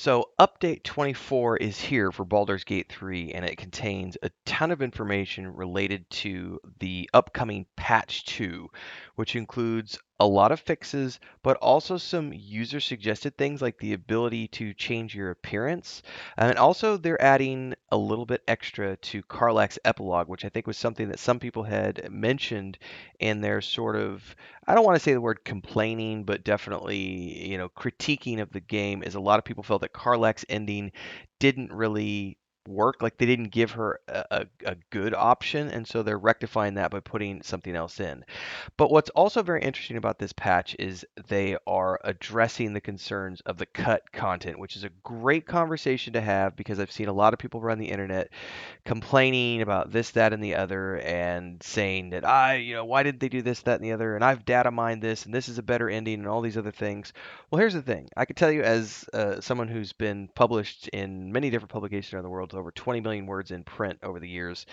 So update 24 is here for Baldur's Gate 3, and it contains a ton of information related to the upcoming patch 2, which includes a lot of fixes, but also some user suggested things like the ability to change your appearance. And also they're adding a little bit extra to Karlach's epilogue, which I think was something that some people had mentioned in their sort of, I don't want to say the word complaining, but definitely, critiquing of the game, is a lot of people felt that Karlach's ending didn't really work. Like they didn't give her a good option, and so they're rectifying that by putting something else in. But what's also very interesting about this patch is they are addressing the concerns of the cut content, which is a great conversation to have because I've seen a lot of people around the internet complaining about this, that, and the other, and saying that why did they do this, that, and the other, and I've data mined this, and this is a better ending, and all these other things. Well, here's the thing. I can tell you, as someone who's been published in many different publications around the world, over 20 million words in print over the years.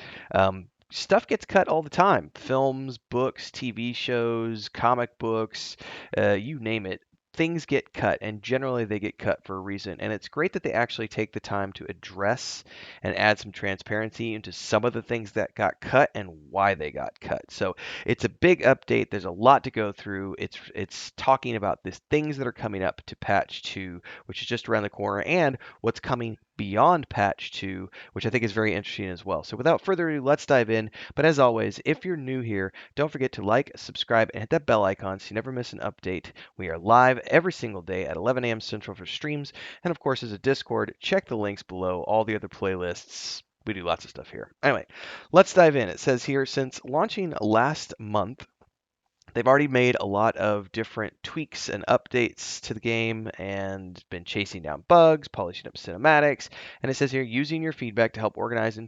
Stuff gets cut all the time. Films, books, TV shows, comic books, you name it. Things get cut, and generally they get cut for a reason. And it's great that they actually take the time to address and add some transparency into some of the things that got cut and why they got cut. So it's a big update. There's a lot to go through. It's talking about these things that are coming up to patch 2, which is just around the corner, and what's coming beyond patch 2, which I think is very interesting as well. So without further ado, let's dive in. But as always, if you're new here, don't forget to like, subscribe, and hit that bell icon so you never miss an update. We are live every single day at 11 a.m. Central for streams. And of course, there's a Discord. Check the links below, all the other playlists. We do lots of stuff here. Anyway, let's dive in. It says here, since launching last month, they've already made a lot of different tweaks and updates to the game and been chasing down bugs, polishing up cinematics, and it says here, using your feedback to help organize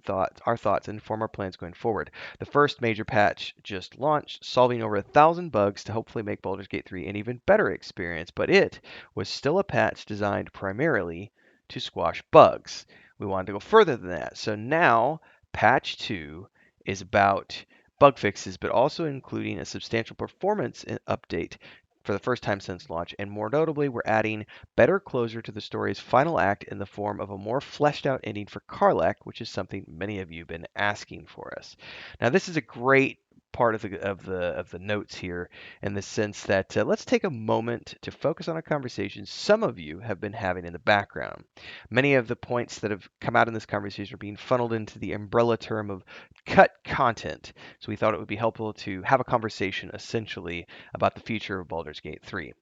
our thoughts and inform our plans going forward. The first major patch just launched, solving over 1,000 bugs to hopefully make Baldur's Gate 3 an even better experience, but it was still a patch designed primarily to squash bugs. We wanted to go further than that. So now patch 2 is about bug fixes, but also including a substantial performance update for the first time since launch. And more notably, we're adding better closure to the story's final act in the form of a more fleshed out ending for Karlach, which is something many of you have been asking for us. Now, this is a great part of the notes here, in the sense that let's take a moment to focus on a conversation some of you have been having in the background. Many of the points that have come out in this conversation are being funneled into the umbrella term of cut content. So we thought it would be helpful to have a conversation essentially about the future of Baldur's Gate 3.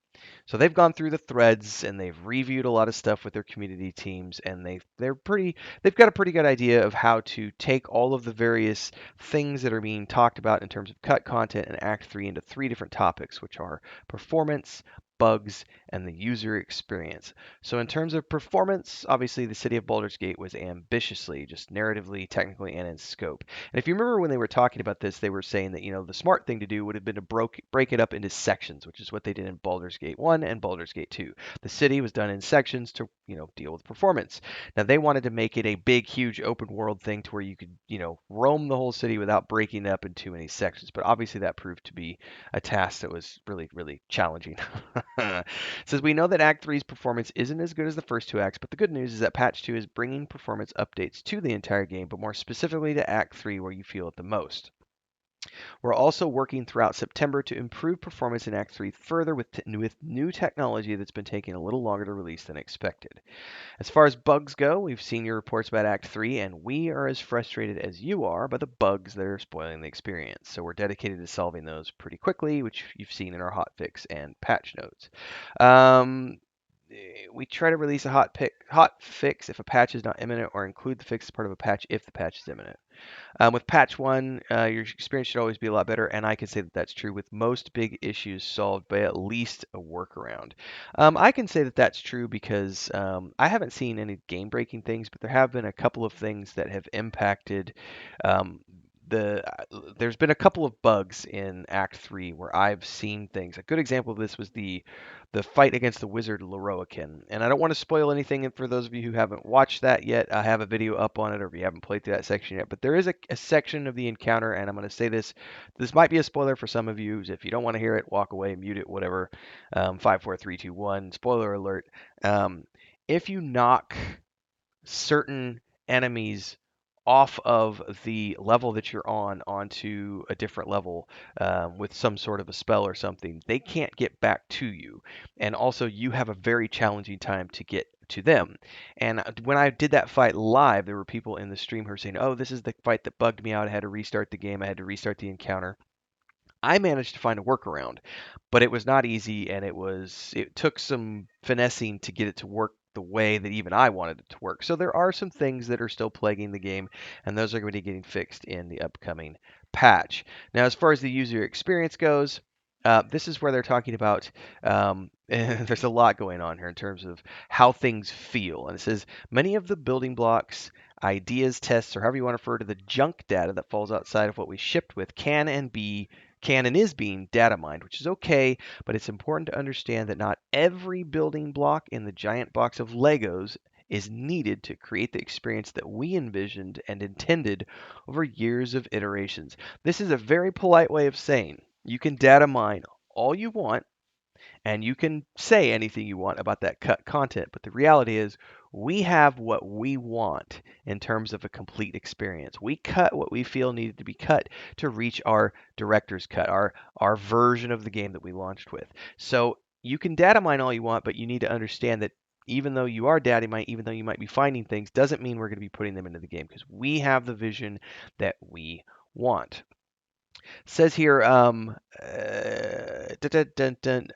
So they've gone through the threads and they've reviewed a lot of stuff with their community teams, and they've got a pretty good idea of how to take all of the various things that are being talked about in terms of cut content and Act 3 into three different topics, which are performance, bugs, and the user experience. So in terms of performance, obviously the city of Baldur's Gate was ambitiously, just narratively, technically, and in scope. And if you remember when they were talking about this, they were saying that, the smart thing to do would have been to break it up into sections, which is what they did in Baldur's Gate 1 and Baldur's Gate 2. The city was done in sections to, deal with performance. Now they wanted to make it a big, huge open world thing to where you could, roam the whole city without breaking it up into too many sections. But obviously that proved to be a task that was really, really challenging. It says, we know that Act 3's performance isn't as good as the first two acts, but the good news is that Patch 2 is bringing performance updates to the entire game, but more specifically to Act 3 where you feel it the most. We're also working throughout September to improve performance in Act 3 further with new technology that's been taking a little longer to release than expected. As far as bugs go, we've seen your reports about Act 3, and we are as frustrated as you are by the bugs that are spoiling the experience. So we're dedicated to solving those pretty quickly, which you've seen in our hotfix and patch notes. Um, we try to release a hot fix if a patch is not imminent, or include the fix as part of a patch if the patch is imminent. With patch 1, your experience should always be a lot better, and I can say that that's true with most big issues solved by at least a workaround. I can say that that's true because I haven't seen any game-breaking things, but there have been a couple of things that have impacted um, there's been a couple of bugs in Act 3 where I've seen things. A good example of this was the fight against the wizard Loroakin. And I don't want to spoil anything for those of you who haven't watched that yet. I have a video up on it, or if you haven't played through that section yet. But there is a section of the encounter, and I'm going to say this. This might be a spoiler for some of you. If you don't want to hear it, walk away, mute it, whatever. 5, 4, 3, 2, 1. Spoiler alert. Um, if you knock certain enemies off of the level that you're on onto a different level with some sort of a spell or something, they can't get back to you. And also, you have a very challenging time to get to them. And when I did that fight live, there were people in the stream who were saying, "Oh, this is the fight that bugged me out. I had to restart the game. I had to restart the encounter." I managed to find a workaround, but it was not easy, and it took some finessing to get it to work the way that even I wanted it to work. So there are some things that are still plaguing the game, and those are going to be getting fixed in the upcoming patch. Now, as far as the user experience goes, this is where they're talking about. There's a lot going on here in terms of how things feel, and it says many of the building blocks, ideas, tests, or however you want to refer to the junk data that falls outside of what we shipped with can and is being data mined, which is okay, but it's important to understand that not every building block in the giant box of Legos is needed to create the experience that we envisioned and intended over years of iterations. This is a very polite way of saying you can data mine all you want and you can say anything you want about that cut content, but the reality is we have what we want in terms of a complete experience. We cut what we feel needed to be cut to reach our director's cut, our version of the game that we launched with. So you can data mine all you want, but you need to understand that even though you are data mine, even though you might be finding things, doesn't mean we're going to be putting them into the game because we have the vision that we want. Says here, dun, dun, dun,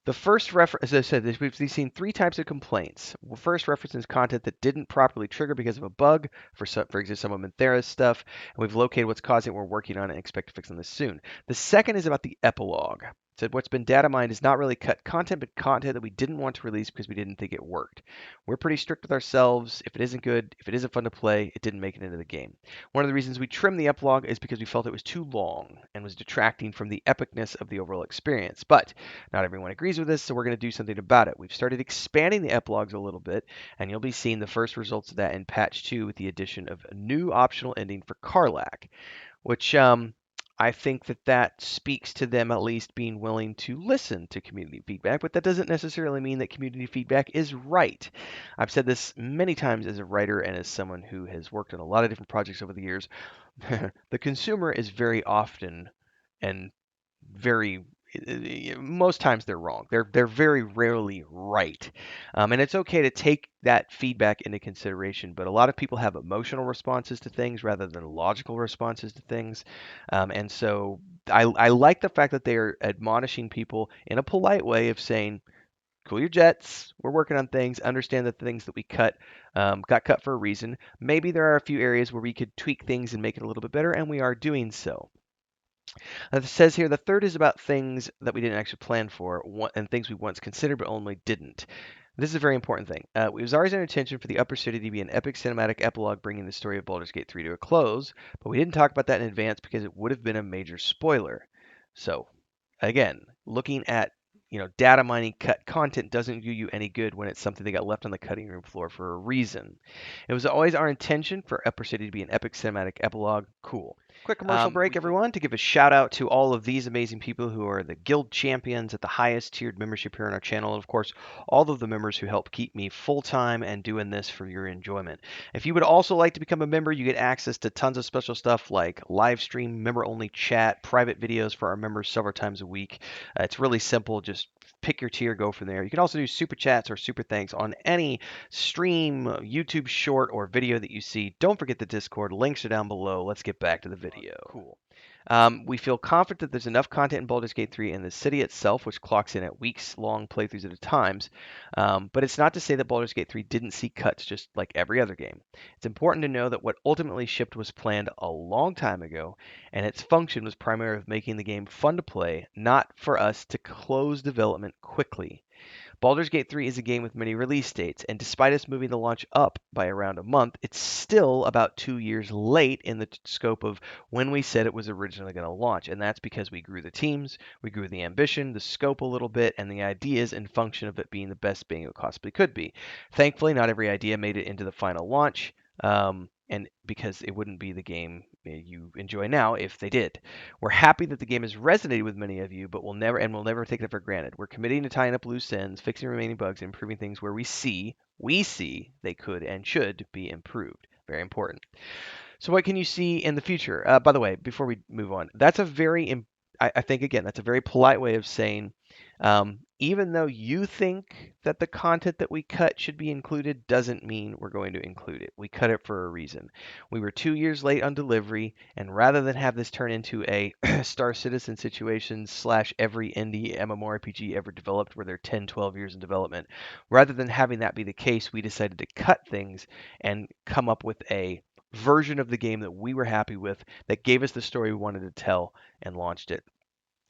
the first reference, as I said, we've seen three types of complaints. Well, first references content that didn't properly trigger because of a bug, for example, some of Minthera's stuff, and we've located what's causing it. We're working on it and expect to fix on this soon. The second is about the epilogue. It said what's been data mined is not really cut content, but content that we didn't want to release because we didn't think it worked. We're pretty strict with ourselves. If it isn't good, if it isn't fun to play, it didn't make it into the game. One of the reasons we trimmed the epilogue is because we felt it was too long and was detracting from the epicness of the overall experience. But not everyone agrees with this, so we're going to do something about it. We've started expanding the epilogues a little bit, and you'll be seeing the first results of that in patch 2 with the addition of a new optional ending for Karlach, which I think that speaks to them at least being willing to listen to community feedback, but that doesn't necessarily mean that community feedback is right. I've said this many times as a writer and as someone who has worked on a lot of different projects over the years. The consumer is very often and very most times they're wrong. They're very rarely right, and it's okay to take that feedback into consideration. But a lot of people have emotional responses to things rather than logical responses to things, and so I like the fact that they are admonishing people in a polite way of saying, "Cool your jets. We're working on things. Understand that the things that we cut got cut for a reason. Maybe there are a few areas where we could tweak things and make it a little bit better, and we are doing so." It says here the third is about things that we didn't actually plan for and things we once considered but only didn't. This is a very important thing. It was always our intention for the Upper City to be an epic cinematic epilogue bringing the story of Baldur's Gate 3 to a close, but we didn't talk about that in advance because it would have been a major spoiler. So, again, looking at data mining cut content doesn't do you any good when it's something that got left on the cutting room floor for a reason. It was always our intention for Upper City to be an epic cinematic epilogue. Cool. Quick commercial break, everyone, to give a shout out to all of these amazing people who are the guild champions at the highest tiered membership here on our channel, and of course, all of the members who help keep me full time and doing this for your enjoyment. If you would also like to become a member, you get access to tons of special stuff like live stream, member only chat, private videos for our members several times a week. It's really simple. Just pick your tier, go from there. You can also do super chats or super thanks on any stream, YouTube short, or video that you see. Don't forget the Discord. Links are down below. Let's get back to the video. Cool. We feel confident that there's enough content in Baldur's Gate 3 in the city itself, which clocks in at weeks-long playthroughs at a time. But it's not to say that Baldur's Gate 3 didn't see cuts just like every other game. It's important to know that what ultimately shipped was planned a long time ago, and its function was primarily of making the game fun to play, not for us to close development quickly. Baldur's Gate 3 is a game with many release dates, and despite us moving the launch up by around a month, it's still about 2 years late in the scope of when we said it was originally going to launch. And that's because we grew the teams, we grew the ambition, the scope a little bit, and the ideas in function of it being the best game it possibly could be. Thankfully, not every idea made it into the final launch. and because it wouldn't be the game you enjoy now if they did. We're happy that the game has resonated with many of you, but we'll never take that for granted. We're committing to tying up loose ends, fixing remaining bugs, and improving things where we see they could and should be improved. Very important. So what can you see in the future? By the way, before we move on, that's a I think again that's a very polite way of saying, even though you think that the content that we cut should be included, doesn't mean we're going to include it. We cut it for a reason. We were 2 years late on delivery, and rather than have this turn into a Star Citizen situation slash every indie MMORPG ever developed where they're 10, 12 years in development, rather than having that be the case, we decided to cut things and come up with a version of the game that we were happy with, that gave us the story we wanted to tell, and launched it.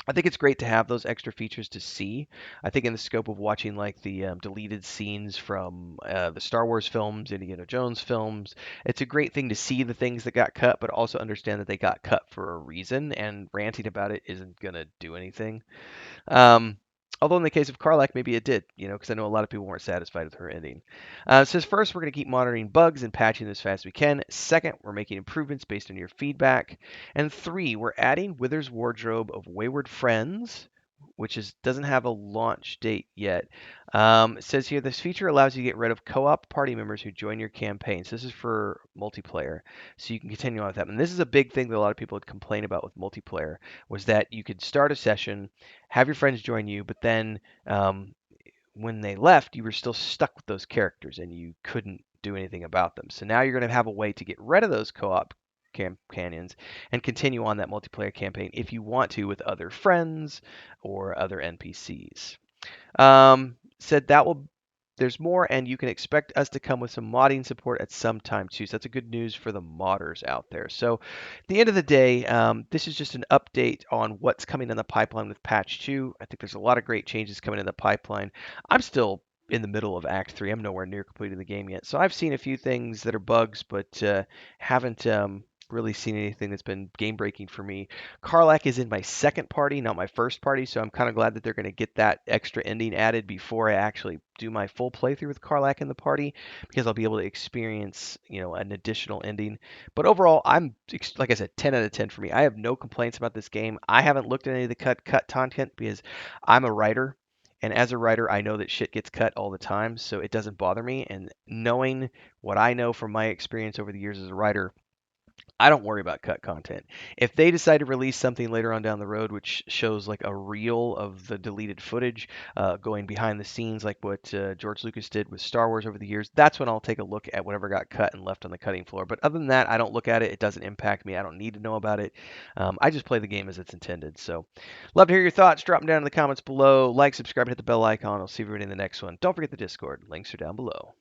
I think it's great to have those extra features to see. I think in the scope of watching like the deleted scenes from the Star Wars films, Indiana Jones films, it's a great thing to see the things that got cut, but also understand that they got cut for a reason, and ranting about it isn't going to do anything. Um, Although in the case of Karlach, maybe it did, because I know a lot of people weren't satisfied with her ending. It says first, we're going to keep monitoring bugs and patching this as fast as we can. Second, we're making improvements based on your feedback. And three, we're adding Wither's Wardrobe of Wayward Friends, which doesn't have a launch date yet. It says here this feature allows you to get rid of co-op party members who join your campaigns. This is for multiplayer, so you can continue on with that. And this is a big thing that a lot of people would complain about with multiplayer, was that you could start a session, have your friends join you, but then when they left, you were still stuck with those characters and you couldn't do anything about them. So now you're going to have a way to get rid of those co-op companions and continue on that multiplayer campaign if you want to with other friends or other NPCs. Said that will there's more, and you can expect us to come with some modding support at some time too. So that's a good news for the modders out there. So at the end of the day, this is just an update on what's coming in the pipeline with patch 2. I think there's a lot of great changes coming in the pipeline. I'm still in the middle of Act 3. I'm nowhere near completing the game yet. So I've seen a few things that are bugs, but haven't really seen anything that's been game breaking for me. Karlach is in my second party, not my first party, so I'm kind of glad that they're going to get that extra ending added before I actually do my full playthrough with Karlach in the party, because I'll be able to experience, an additional ending. But overall, like I said, 10 out of 10 for me. I have no complaints about this game. I haven't looked at any of the cut content because I'm a writer. And as a writer, I know that shit gets cut all the time, so it doesn't bother me. And knowing what I know from my experience over the years as a writer, I don't worry about cut content. If they decide to release something later on down the road, which shows like a reel of the deleted footage going behind the scenes, like what George Lucas did with Star Wars over the years, that's when I'll take a look at whatever got cut and left on the cutting floor. But other than that, I don't look at it. It doesn't impact me. I don't need to know about it. I just play the game as it's intended. So love to hear your thoughts. Drop them down in the comments below. Like, subscribe, hit the bell icon. I'll see everybody in the next one. Don't forget the Discord. Links are down below.